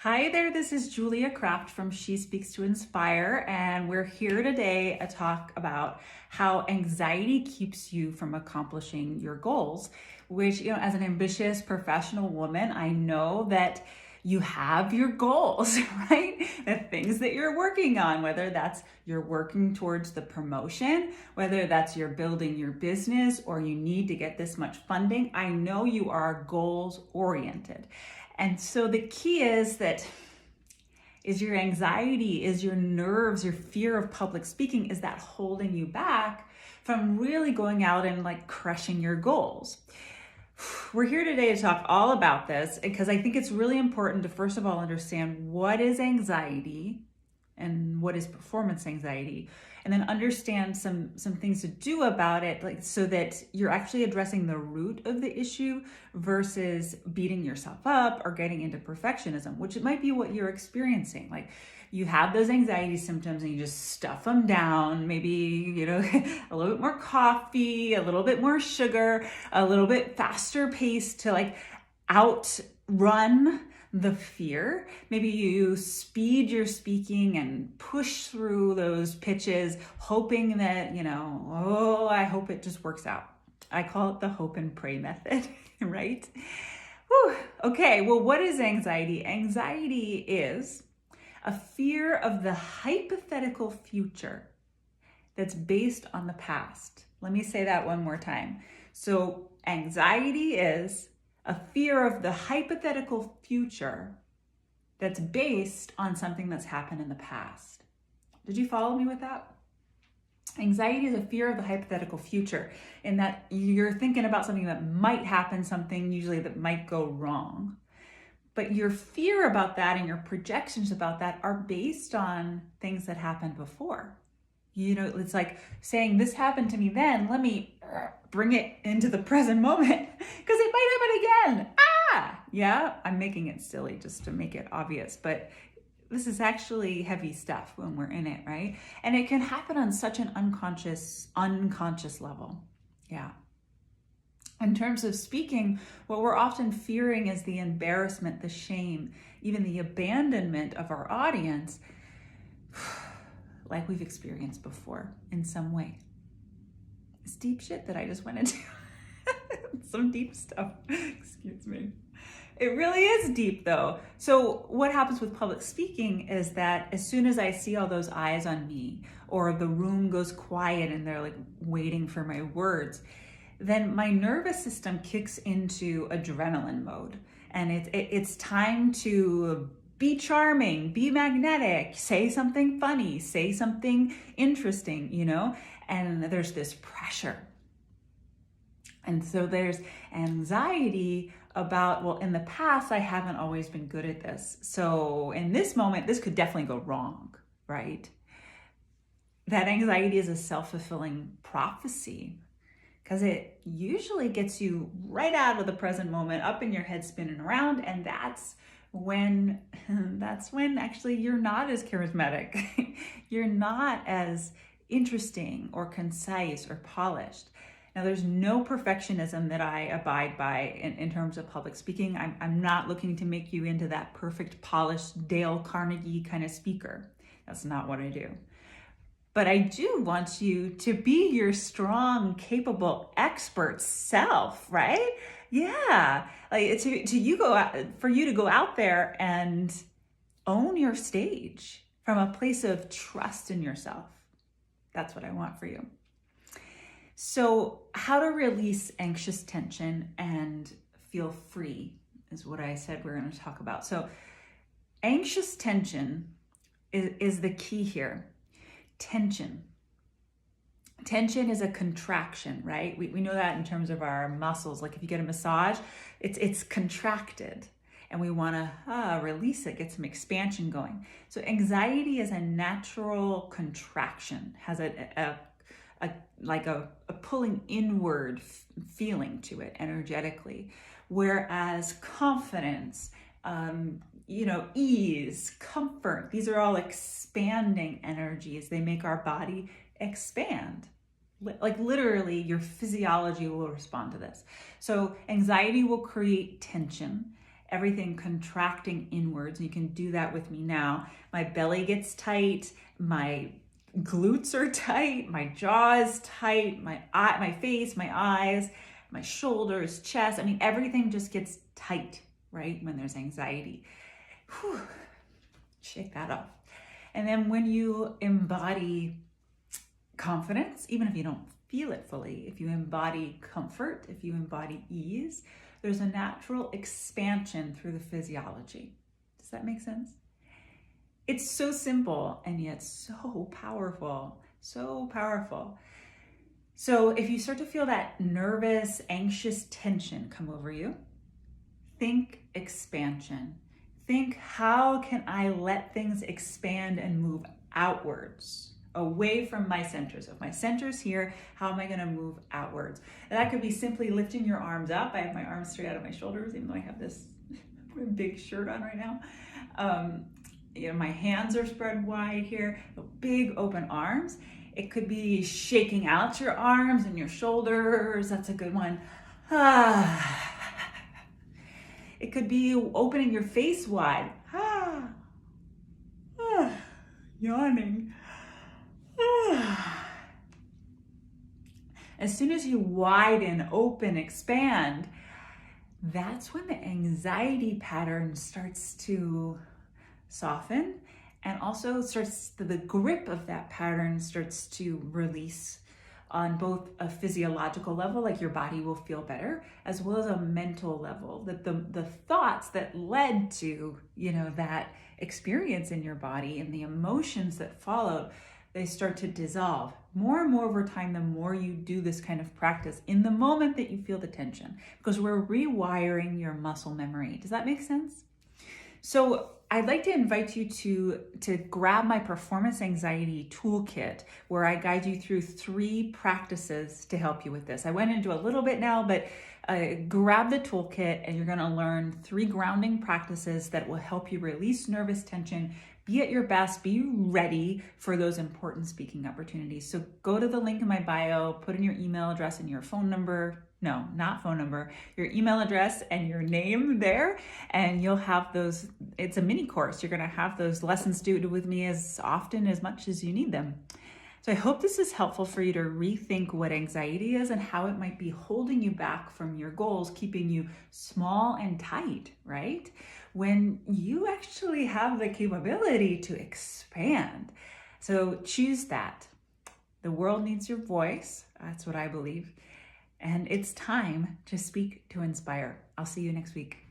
Hi there, this is Julia Kraft from She Speaks to Inspire, and we're here today to talk about how anxiety keeps you from accomplishing your goals, which, as an ambitious professional woman, I know that you have your goals, right? The things that you're working on, whether that's you're working towards the promotion, whether that's you're building your business or you need to get this much funding. I know you are goals oriented. And so the key is your anxiety, is your nerves, your fear of public speaking, is that holding you back from really going out and crushing your goals? We're here today to talk all about this because I think it's really important to first of all understand what is anxiety and what is performance anxiety, and then understand some things to do about it, so that you're actually addressing the root of the issue versus beating yourself up or getting into perfectionism, which it might be what you're experiencing. You have those anxiety symptoms and you just stuff them down, maybe, a little bit more coffee, a little bit more sugar, a little bit faster pace to outrun the fear. Maybe you speed your speaking and push through those pitches, hoping that, I hope it just works out. I call it the hope and pray method, right? Whew. Okay, well, what is anxiety? Anxiety is a fear of the hypothetical future that's based on the past. Let me say that one more time. So anxiety is a fear of the hypothetical future that's based on something that's happened in the past. Did you follow me with that? Anxiety is a fear of the hypothetical future, in that you're thinking about something that might happen, something usually that might go wrong. But your fear about that and your projections about that are based on things that happened before. It's like saying, this happened to me then, let me bring it into the present moment because it might happen again. Yeah, I'm making it silly just to make it obvious, but this is actually heavy stuff when we're in it, right? And it can happen on such an unconscious level. Yeah. In terms of speaking, what we're often fearing is the embarrassment, the shame, even the abandonment of our audience, like we've experienced before in some way. It's deep shit that I just went into. Some deep stuff. Excuse me. It really is deep though. So what happens with public speaking is that as soon as I see all those eyes on me, or the room goes quiet and they're waiting for my words, then my nervous system kicks into adrenaline mode. And it's time to be charming, be magnetic, say something funny, say something interesting, and there's this pressure. And so there's anxiety about, well, in the past, I haven't always been good at this. So in this moment, this could definitely go wrong, right? That anxiety is a self-fulfilling prophecy, because it usually gets you right out of the present moment, up in your head spinning around, and that's when actually you're not as charismatic. You're not as interesting or concise or polished. Now, there's no perfectionism that I abide by in terms of public speaking. I'm not looking to make you into that perfect, polished Dale Carnegie kind of speaker. That's not what I do. But I do want you to be your strong, capable, expert self, right? Yeah, for you to go out there and own your stage from a place of trust in yourself. That's what I want for you. So how to release anxious tension and feel free is what I said we're going to talk about. So anxious tension is the key here. Tension is a contraction, right? We know that in terms of our muscles. Like if you get a massage, it's contracted, and we want to release it, get some expansion going. So anxiety is a natural contraction, has a pulling inward feeling to it energetically, whereas confidence, ease, comfort, these are all expanding energies. They make our body expand. Literally, your physiology will respond to this. So anxiety will create tension. everything contracting inwards. You can do that with me now. My belly gets tight, my glutes are tight, my jaw is tight, my face, my eyes, my shoulders, chest. I mean, everything just gets tight, right? When there's anxiety. Whew. Shake that off. And then when you embody confidence, even if you don't feel it fully, if you embody comfort, if you embody ease, there's a natural expansion through the physiology. Does that make sense? It's so simple and yet so powerful, so powerful. So if you start to feel that nervous, anxious tension come over you, think expansion. Think, how can I let things expand and move outwards, away from my centers? If my center's here, how am I going to move outwards? And that could be simply lifting your arms up. I have my arms straight out of my shoulders, even though I have this big shirt on right now. My hands are spread wide here, big open arms. It could be shaking out your arms and your shoulders. That's a good one. It could be opening your face wide. Yawning. As soon as you widen, open, expand, that's when the anxiety pattern starts to soften, and also the grip of that pattern starts to release on both a physiological level, like your body will feel better, as well as a mental level, that the thoughts that led to, that experience in your body and the emotions that followed, they start to dissolve more and more over time, the more you do this kind of practice in the moment that you feel the tension, because we're rewiring your muscle memory. Does that make sense? So I'd like to invite you to grab my performance anxiety toolkit, where I guide you through 3 practices to help you with this. I went into a little bit now, but grab the toolkit and you're going to learn 3 grounding practices that will help you release nervous tension, be at your best, be ready for those important speaking opportunities. So go to the link in my bio, put in your email address and your phone number. No, not phone number, your email address and your name there, and you'll have those. It's a mini course. You're going to have those lessons due with me as often, as much as you need them. So I hope this is helpful for you to rethink what anxiety is and how it might be holding you back from your goals, keeping you small and tight, right? When you actually have the capability to expand. So choose that. The world needs your voice. That's what I believe. And it's time to speak to inspire. I'll see you next week.